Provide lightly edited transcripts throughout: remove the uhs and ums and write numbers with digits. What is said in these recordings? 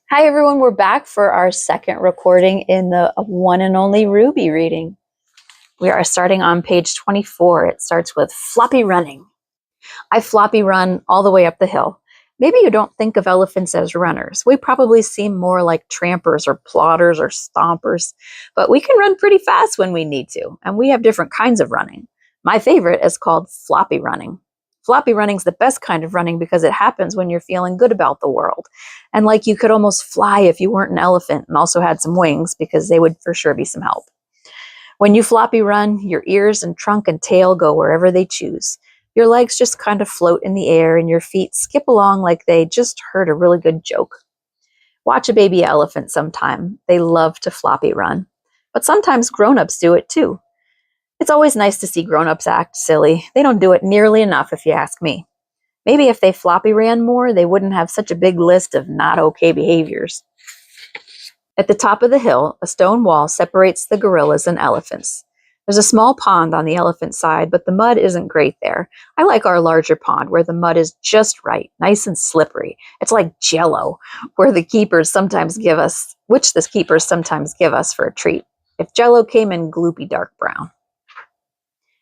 Hi everyone, we're back for our second recording in the one and only Ruby reading. We are starting on page 24. It starts with floppy running. I floppy run all the way up the hill. Maybe you don't think of elephants as runners. We probably seem more like trampers or plodders or stompers, but we can run pretty fast when we need to, and we have different kinds of running. My favorite is called floppy running. Floppy running's the best kind of running because it happens when you're feeling good about the world. And like you could almost fly if you weren't an elephant and also had some wings, because they would for sure be some help. When you floppy run, your ears and trunk and tail go wherever they choose. Your legs just kind of float in the air and your feet skip along like they just heard a really good joke. Watch a baby elephant sometime. They love to floppy run. But sometimes grown-ups do it too. It's always nice to see grown-ups act silly. They don't do it nearly enough, if you ask me. Maybe if they floppy ran more, they wouldn't have such a big list of not okay behaviors. At the top of the hill, a stone wall separates the gorillas and elephants. There's a small pond on the elephant side, but the mud isn't great there. I like our larger pond where the mud is just right, nice and slippery. It's like Jell-O, which the keepers sometimes give us for a treat. If Jell-O came in gloopy dark brown.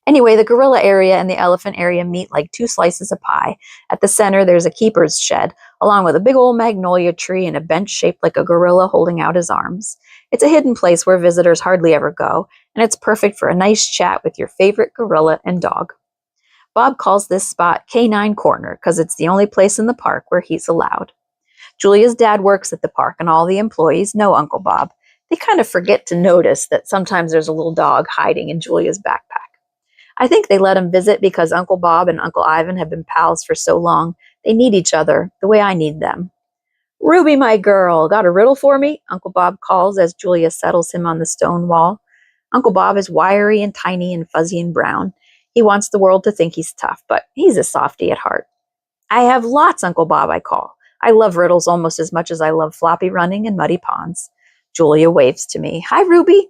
Anyway, the gorilla area and the elephant area meet like two slices of pie. At the center, there's a keeper's shed, along with a big old magnolia tree and a bench shaped like a gorilla holding out his arms. It's a hidden place where visitors hardly ever go, and it's perfect for a nice chat with your favorite gorilla and dog. Bob calls this spot Canine Corner because it's the only place in the park where he's allowed. Julia's dad works at the park, and all the employees know Uncle Bob. They kind of forget to notice that sometimes there's a little dog hiding in Julia's backpack. I think they let him visit because Uncle Bob and Uncle Ivan have been pals for so long. They need each other the way I need them. Ruby, my girl, got a riddle for me? Uncle Bob calls as Julia settles him on the stone wall. Uncle Bob is wiry and tiny and fuzzy and brown. He wants the world to think he's tough, but he's a softy at heart. I have lots, Uncle Bob, I call. I love riddles almost as much as I love floppy running and muddy ponds. Julia waves to me. Hi, Ruby.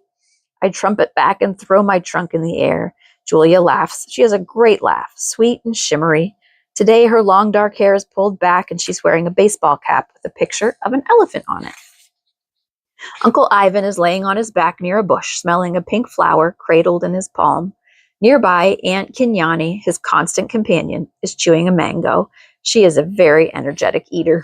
I trumpet back and throw my trunk in the air. Julia laughs. She has a great laugh, sweet and shimmery. Today, her long dark hair is pulled back and she's wearing a baseball cap with a picture of an elephant on it. Uncle Ivan is laying on his back near a bush, smelling a pink flower cradled in his palm. Nearby, Aunt Kenyani, his constant companion, is chewing a mango. She is a very energetic eater.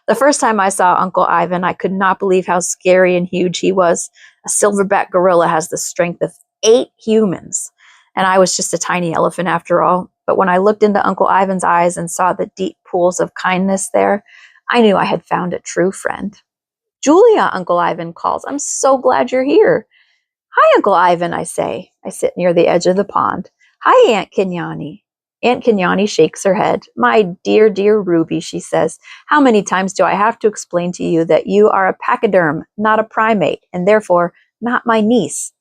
The first time I saw Uncle Ivan, I could not believe how scary and huge he was. A silverback gorilla has the strength of 8 humans. And I was just a tiny elephant after all. But when I looked into Uncle Ivan's eyes and saw the deep pools of kindness there, I knew I had found a true friend. Julia, Uncle Ivan calls. I'm so glad you're here. Hi, Uncle Ivan, I say. I sit near the edge of the pond. Hi, Aunt Kenyani. Aunt Kenyani shakes her head. My dear, dear Ruby, she says, how many times do I have to explain to you that you are a pachyderm, not a primate, and therefore not my niece?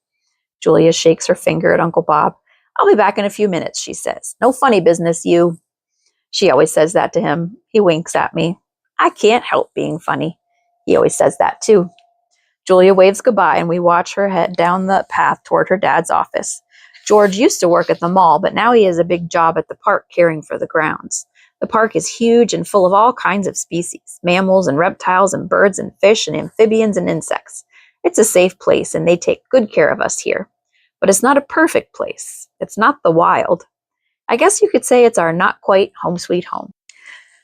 Julia shakes her finger at Uncle Bob. I'll be back in a few minutes, she says. No funny business, you. She always says that to him. He winks at me. I can't help being funny. He always says that too. Julia waves goodbye and we watch her head down the path toward her dad's office. George used to work at the mall, but now he has a big job at the park caring for the grounds. The park is huge and full of all kinds of species, mammals and reptiles and birds and fish and amphibians and insects. It's a safe place and they take good care of us here. But it's not a perfect place. It's not the wild. I guess you could say it's our not quite home sweet home.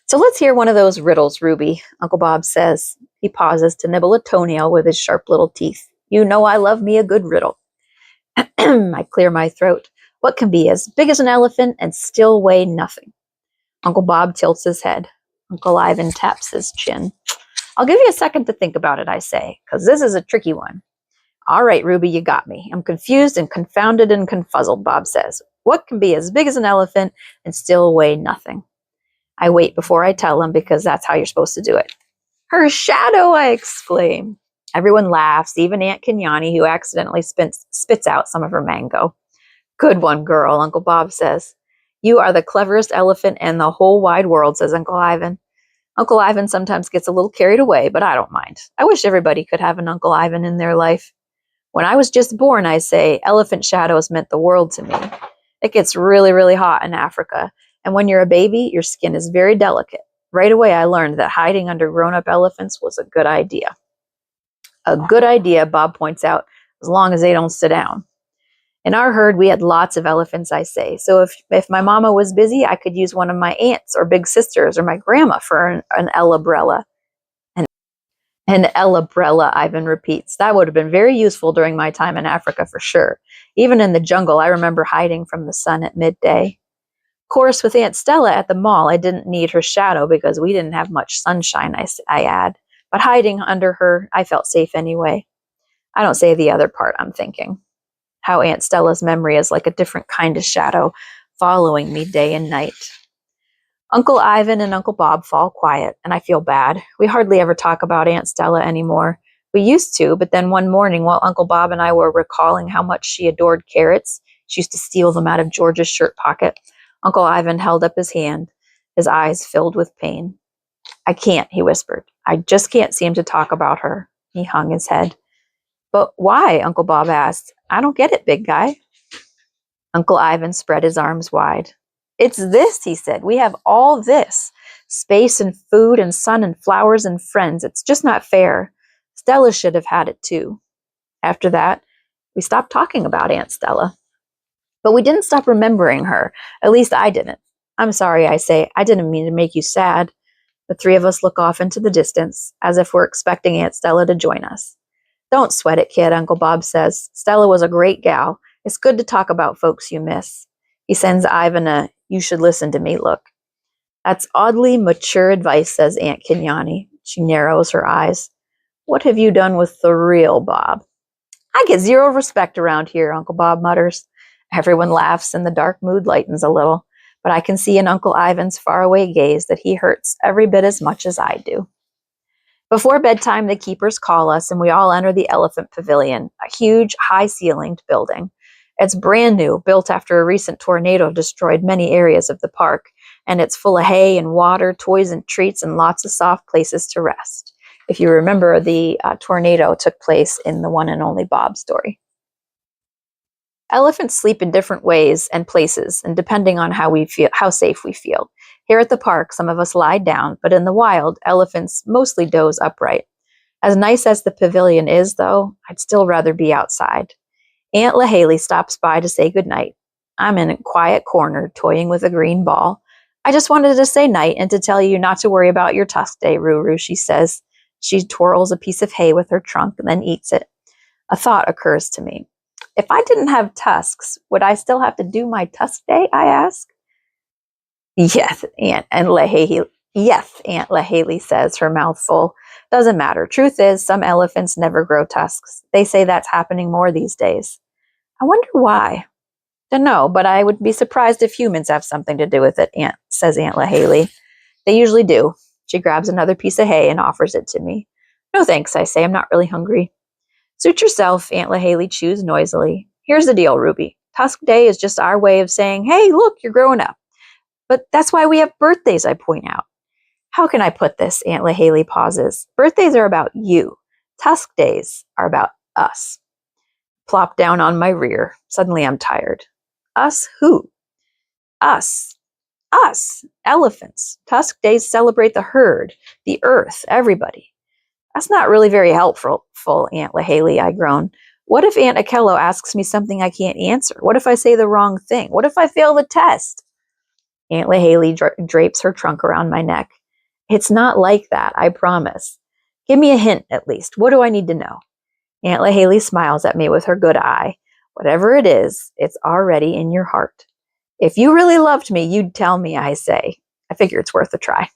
So let's hear one of those riddles, Ruby, Uncle Bob says. He pauses to nibble a toenail with his sharp little teeth. You know I love me a good riddle. I clear my throat. What can be as big as an elephant and still weigh nothing? Uncle Bob tilts his head. Uncle Ivan taps his chin. I'll give you a second to think about it, I say, because this is a tricky one. All right, Ruby, you got me. I'm confused and confounded and confuzzled, Bob says. What can be as big as an elephant and still weigh nothing? I wait before I tell him because that's how you're supposed to do it. Her shadow, I exclaim. Everyone laughs, even Aunt Kenyani, who accidentally spits out some of her mango. Good one, girl, Uncle Bob says. You are the cleverest elephant in the whole wide world, says Uncle Ivan. Uncle Ivan sometimes gets a little carried away, but I don't mind. I wish everybody could have an Uncle Ivan in their life. When I was just born, I say, elephant shadows meant the world to me. It gets really, really hot in Africa. And when you're a baby, your skin is very delicate. Right away, I learned that hiding under grown-up elephants was a good idea. A good idea, Bob points out, as long as they don't sit down. In our herd, we had lots of elephants, I say. So if my mama was busy, I could use one of my aunts or big sisters or my grandma for an elabrella. An elabrella, Ivan repeats. That would have been very useful during my time in Africa for sure. Even in the jungle, I remember hiding from the sun at midday. Of course, with Aunt Stella at the mall, I didn't need her shadow because we didn't have much sunshine, I add. But hiding under her, I felt safe anyway. I don't say the other part, I'm thinking. How Aunt Stella's memory is like a different kind of shadow following me day and night. Uncle Ivan and Uncle Bob fall quiet, and I feel bad. We hardly ever talk about Aunt Stella anymore. We used to, but then one morning while Uncle Bob and I were recalling how much she adored carrots, she used to steal them out of George's shirt pocket, Uncle Ivan held up his hand, his eyes filled with pain. I can't, he whispered. I just can't seem to talk about her. He hung his head. But why? Uncle Bob asked. I don't get it, big guy. Uncle Ivan spread his arms wide. It's this, he said. We have all this. Space and food and sun and flowers and friends. It's just not fair. Stella should have had it too. After that, we stopped talking about Aunt Stella. But we didn't stop remembering her. At least I didn't. I'm sorry, I say. I didn't mean to make you sad. The three of us look off into the distance, as if we're expecting Aunt Stella to join us. Don't sweat it, kid, Uncle Bob says. Stella was a great gal. It's good to talk about folks you miss. He sends Ivan a you should listen to me look. That's oddly mature advice, says Aunt Kenyani. She narrows her eyes. What have you done with the real Bob? I get zero respect around here, Uncle Bob mutters. Everyone laughs and the dark mood lightens a little, but I can see in Uncle Ivan's faraway gaze that he hurts every bit as much as I do. Before bedtime, the keepers call us and we all enter the elephant pavilion, a huge, high-ceilinged building. It's brand new, built after a recent tornado destroyed many areas of the park, and it's full of hay and water, toys and treats, and lots of soft places to rest. If you remember, the tornado took place in the one and only Bob story. Elephants sleep in different ways and places, and depending on how safe we feel. Here at the park, some of us lie down, but in the wild, elephants mostly doze upright. As nice as the pavilion is, though, I'd still rather be outside. Aunt LaHaley stops by to say goodnight. I'm in a quiet corner, toying with a green ball. I just wanted to say night and to tell you not to worry about your Tusk day, Ruru, she says. She twirls a piece of hay with her trunk and then eats it. A thought occurs to me. If I didn't have tusks, would I still have to do my Tusk day, I ask? Yes, Aunt LaHaley says, her mouth full. Doesn't matter. Truth is, some elephants never grow tusks. They say that's happening more these days. I wonder why. Dunno, but I would be surprised if humans have something to do with it, says Aunt LaHaley. They usually do. She grabs another piece of hay and offers it to me. No thanks, I say. I'm not really hungry. Suit yourself, Aunt LaHaley chews noisily. Here's the deal, Ruby. Tusk Day is just our way of saying, hey, look, you're growing up. But that's why we have birthdays, I point out. How can I put this? Aunt LaHaley pauses. Birthdays are about you. Tusk Days are about us. Plop down on my rear. Suddenly I'm tired. Us who? Us. Us. Elephants. Tusk Days celebrate the herd, the earth, everybody. That's not really very helpful, Aunt LaHaley, I groan. What if Aunt Akello asks me something I can't answer? What if I say the wrong thing? What if I fail the test? Aunt LaHaley drapes her trunk around my neck. It's not like that, I promise. Give me a hint, at least. What do I need to know? Aunt LaHaley smiles at me with her good eye. Whatever it is, it's already in your heart. If you really loved me, you'd tell me, I say. I figure it's worth a try.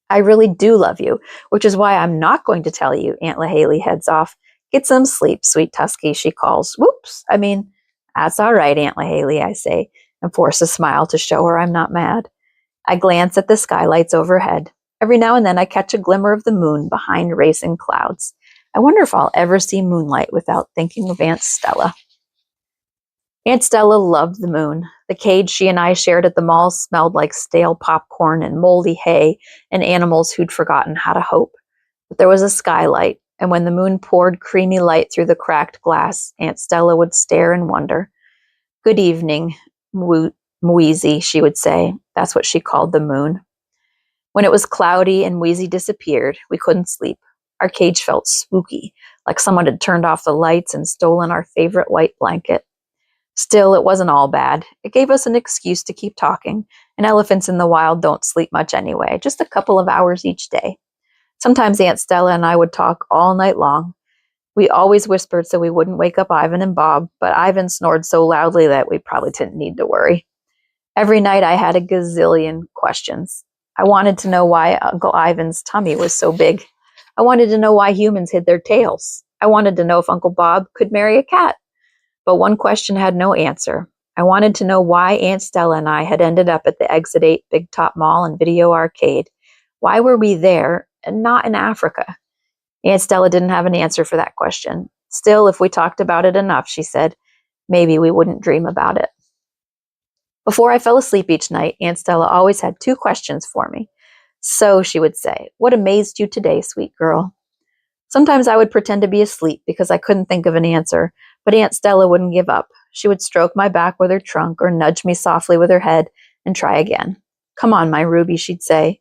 I really do love you, which is why I'm not going to tell you, Aunt LaHaley heads off. Get some sleep, sweet Tusky, she calls. Whoops, that's all right, Aunt LaHaley, I say, and force a smile to show her I'm not mad. I glance at the skylights overhead. Every now and then I catch a glimmer of the moon behind racing clouds. I wonder if I'll ever see moonlight without thinking of Aunt Stella. Aunt Stella loved the moon. The cage she and I shared at the mall smelled like stale popcorn and moldy hay and animals who'd forgotten how to hope. But there was a skylight, and when the moon poured creamy light through the cracked glass, Aunt Stella would stare and wonder. Good evening, Mweezy, she would say. That's what she called the moon. When it was cloudy and Wheezy disappeared, we couldn't sleep. Our cage felt spooky, like someone had turned off the lights and stolen our favorite white blanket. Still, it wasn't all bad. It gave us an excuse to keep talking, and elephants in the wild don't sleep much anyway, just a couple of hours each day. Sometimes Aunt Stella and I would talk all night long. We always whispered so we wouldn't wake up Ivan and Bob, but Ivan snored so loudly that we probably didn't need to worry. Every night I had a gazillion questions. I wanted to know why Uncle Ivan's tummy was so big. I wanted to know why humans hid their tails. I wanted to know if Uncle Bob could marry a cat. But one question had no answer. I wanted to know why Aunt Stella and I had ended up at the Exit 8 Big Top Mall and Video Arcade. Why were we there and not in Africa? Aunt Stella didn't have an answer for that question. Still, if we talked about it enough, she said, maybe we wouldn't dream about it. Before I fell asleep each night, Aunt Stella always had 2 questions for me. So, she would say, what amazed you today, sweet girl? Sometimes I would pretend to be asleep because I couldn't think of an answer, but Aunt Stella wouldn't give up. She would stroke my back with her trunk or nudge me softly with her head and try again. Come on, my Ruby, she'd say.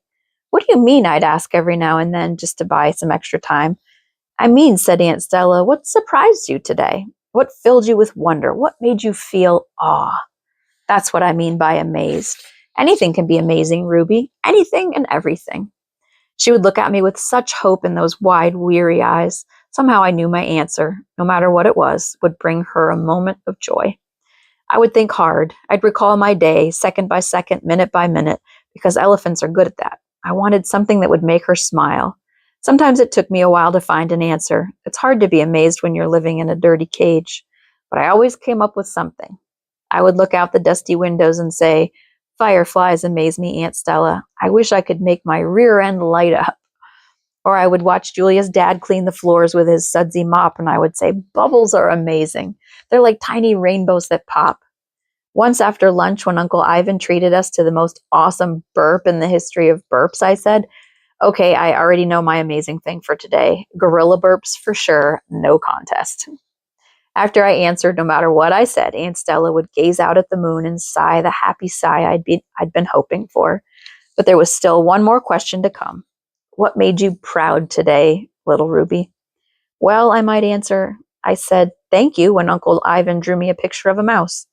What do you mean? I'd ask every now and then just to buy some extra time. I mean, said Aunt Stella, what surprised you today? What filled you with wonder? What made you feel awe? That's what I mean by amazed. Anything can be amazing, Ruby. Anything and everything. She would look at me with such hope in those wide, weary eyes. Somehow I knew my answer, no matter what it was, would bring her a moment of joy. I would think hard. I'd recall my day, second by second, minute by minute, because elephants are good at that. I wanted something that would make her smile. Sometimes it took me a while to find an answer. It's hard to be amazed when you're living in a dirty cage, but I always came up with something. I would look out the dusty windows and say, fireflies amaze me, Aunt Stella. I wish I could make my rear end light up. Or I would watch Julia's dad clean the floors with his sudsy mop, and I would say, bubbles are amazing. They're like tiny rainbows that pop. Once after lunch, when Uncle Ivan treated us to the most awesome burp in the history of burps, I said, okay, I already know my amazing thing for today. Gorilla burps for sure, no contest. After I answered, no matter what I said, Aunt Stella would gaze out at the moon and sigh the happy sigh I'd been hoping for. But there was still one more question to come. What made you proud today, little Ruby? Well, I might answer, I said thank you when Uncle Ivan drew me a picture of a mouse.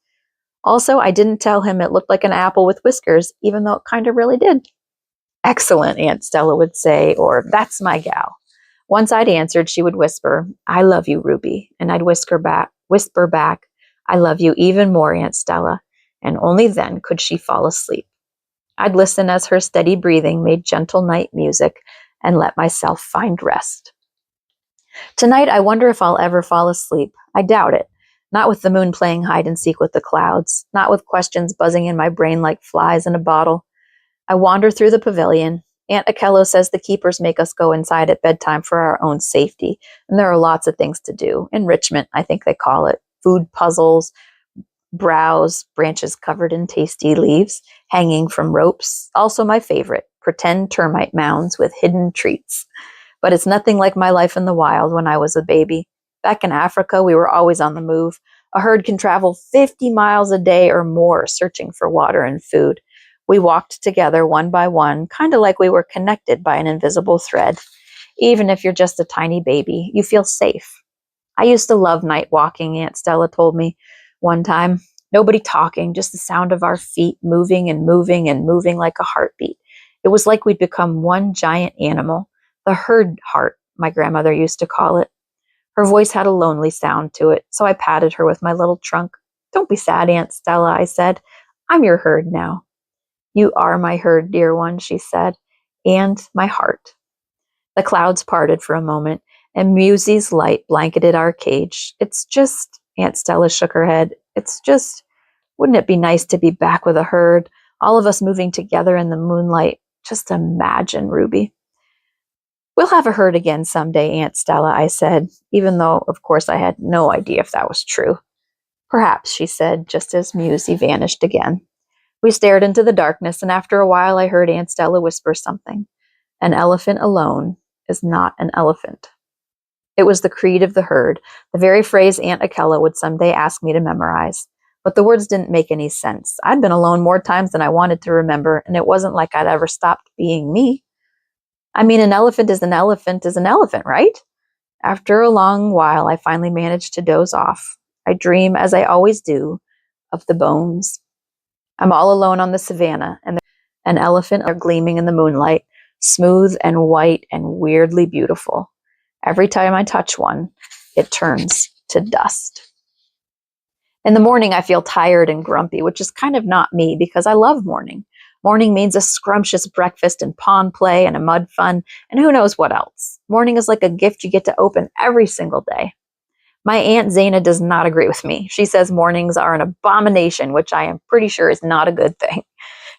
Also, I didn't tell him it looked like an apple with whiskers, even though it kind of really did. Excellent, Aunt Stella would say, or that's my gal. Once I'd answered, she would whisper, I love you, Ruby. And I'd whisper back, I love you even more, Aunt Stella. And only then could she fall asleep. I'd listen as her steady breathing made gentle night music and let myself find rest. Tonight, I wonder if I'll ever fall asleep. I doubt it. Not with the moon playing hide and seek with the clouds. Not with questions buzzing in my brain like flies in a bottle. I wander through the pavilion. Aunt Akello says the keepers make us go inside at bedtime for our own safety. And there are lots of things to do. Enrichment, I think they call it. Food puzzles, browse, branches covered in tasty leaves, hanging from ropes. Also my favorite, pretend termite mounds with hidden treats. But it's nothing like my life in the wild when I was a baby. Back in Africa, we were always on the move. A herd can travel 50 miles a day or more searching for water and food. We walked together one by one, kind of like we were connected by an invisible thread. Even if you're just a tiny baby, you feel safe. I used to love night walking, Aunt Stella told me one time. Nobody talking, just the sound of our feet moving and moving and moving like a heartbeat. It was like we'd become one giant animal. The herd heart, my grandmother used to call it. Her voice had a lonely sound to it, so I patted her with my little trunk. Don't be sad, Aunt Stella, I said. I'm your herd now. You are my herd, dear one, she said, and my heart. The clouds parted for a moment, and Musie's light blanketed our cage. It's just, Aunt Stella shook her head, it's just, wouldn't it be nice to be back with a herd, all of us moving together in the moonlight? Just imagine, Ruby. We'll have a herd again someday, Aunt Stella, I said, even though, of course, I had no idea if that was true. Perhaps, she said, just as Musie vanished again. We stared into the darkness, and after a while I heard Aunt Stella whisper something. An elephant alone is not an elephant. It was the creed of the herd, the very phrase Aunt Akella would someday ask me to memorize. but the words didn't make any sense. I'd been alone more times than I wanted to remember, and it wasn't like I'd ever stopped being me. I mean, an elephant is an elephant is an elephant, right? After a long while, I finally managed to doze off. I dream, as I always do, of the bones. I'm all alone on the savannah, and an elephant are gleaming in the moonlight, smooth and white and weirdly beautiful. Every time I touch one, it turns to dust. In the morning, I feel tired and grumpy, which is kind of not me because I love morning. Morning means a scrumptious breakfast and pond play and a mud fun and who knows what else. Morning is like a gift you get to open every single day. My Aunt Zena does not agree with me. She says mornings are an abomination, which I am pretty sure is not a good thing.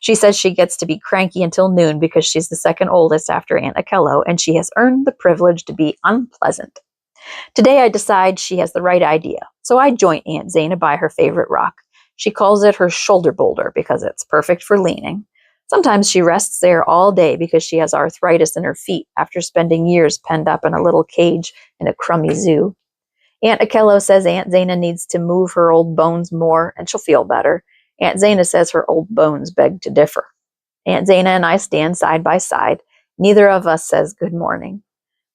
She says she gets to be cranky until noon because she's the second oldest after Aunt Akello, and she has earned the privilege to be unpleasant. Today I decide she has the right idea, so I join Aunt Zena by her favorite rock. She calls it her shoulder boulder because it's perfect for leaning. Sometimes she rests there all day because she has arthritis in her feet after spending years penned up in a little cage in a crummy zoo. Aunt Akello says Aunt Zena needs to move her old bones more and she'll feel better. Aunt Zena says her old bones beg to differ. Aunt Zena and I stand side by side. Neither of us says good morning.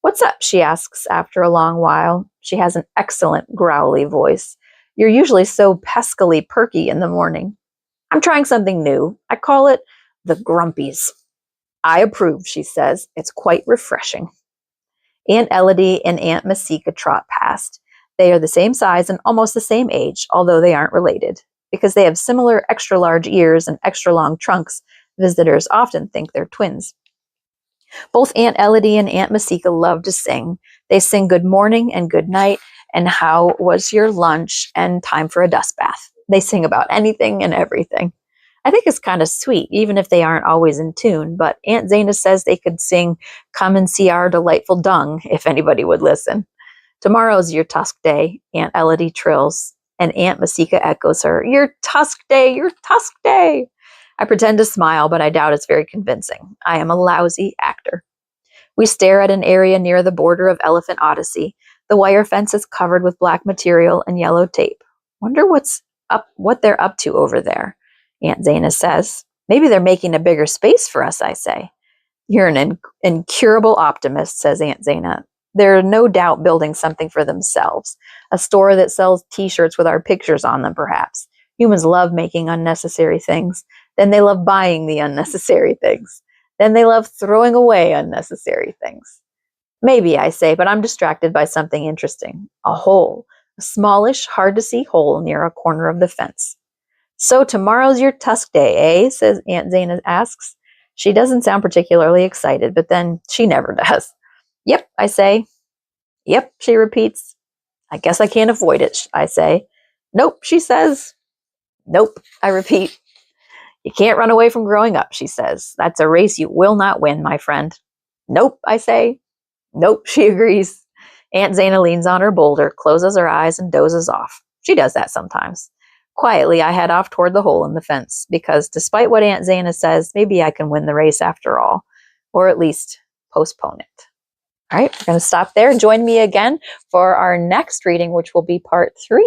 What's up? She asks after a long while. She has an excellent growly voice. You're usually so peskily perky in the morning. I'm trying something new. I call it the Grumpies. I approve, she says. It's quite refreshing. Aunt Elodie and Aunt Masika trot past. They are the same size and almost the same age, although they aren't related. Because they have similar extra large ears and extra long trunks, visitors often think they're twins. Both Aunt Elodie and Aunt Masika love to sing. They sing good morning and good night and how was your lunch and time for a dust bath. They sing about anything and everything. I think it's kind of sweet, even if they aren't always in tune, but Aunt Zena says they could sing Come and See Our Delightful Dung if anybody would listen. Tomorrow's your Tusk Day, Aunt Elodie trills, and Aunt Masika echoes her, Your Tusk Day, your Tusk Day. I pretend to smile, but I doubt it's very convincing. I am a lousy actor. We stare at an area near the border of Elephant Odyssey. The wire fence is covered with black material and yellow tape. Wonder what they're up to over there, Aunt Zena says. Maybe they're making a bigger space for us, I say. You're an incurable optimist, says Aunt Zena. They're no doubt building something for themselves. A store that sells t-shirts with our pictures on them, perhaps. Humans love making unnecessary things. Then they love buying the unnecessary things. Then they love throwing away unnecessary things. Maybe, I say, but I'm distracted by something interesting. A hole. A smallish, hard-to-see hole near a corner of the fence. So tomorrow's your Tusk Day, eh? Says Aunt Zena asks. She doesn't sound particularly excited, but then she never does. Yep, I say. Yep, she repeats. I guess I can't avoid it, I say. Nope, she says. Nope, I repeat. You can't run away from growing up, she says. That's a race you will not win, my friend. Nope, I say. Nope, she agrees. Aunt Zena leans on her boulder, closes her eyes, and dozes off. She does that sometimes. Quietly, I head off toward the hole in the fence, because despite what Aunt Zena says, maybe I can win the race after all, or at least postpone it. All right, we're going to stop there. Join me again for our next reading, which will be part 3.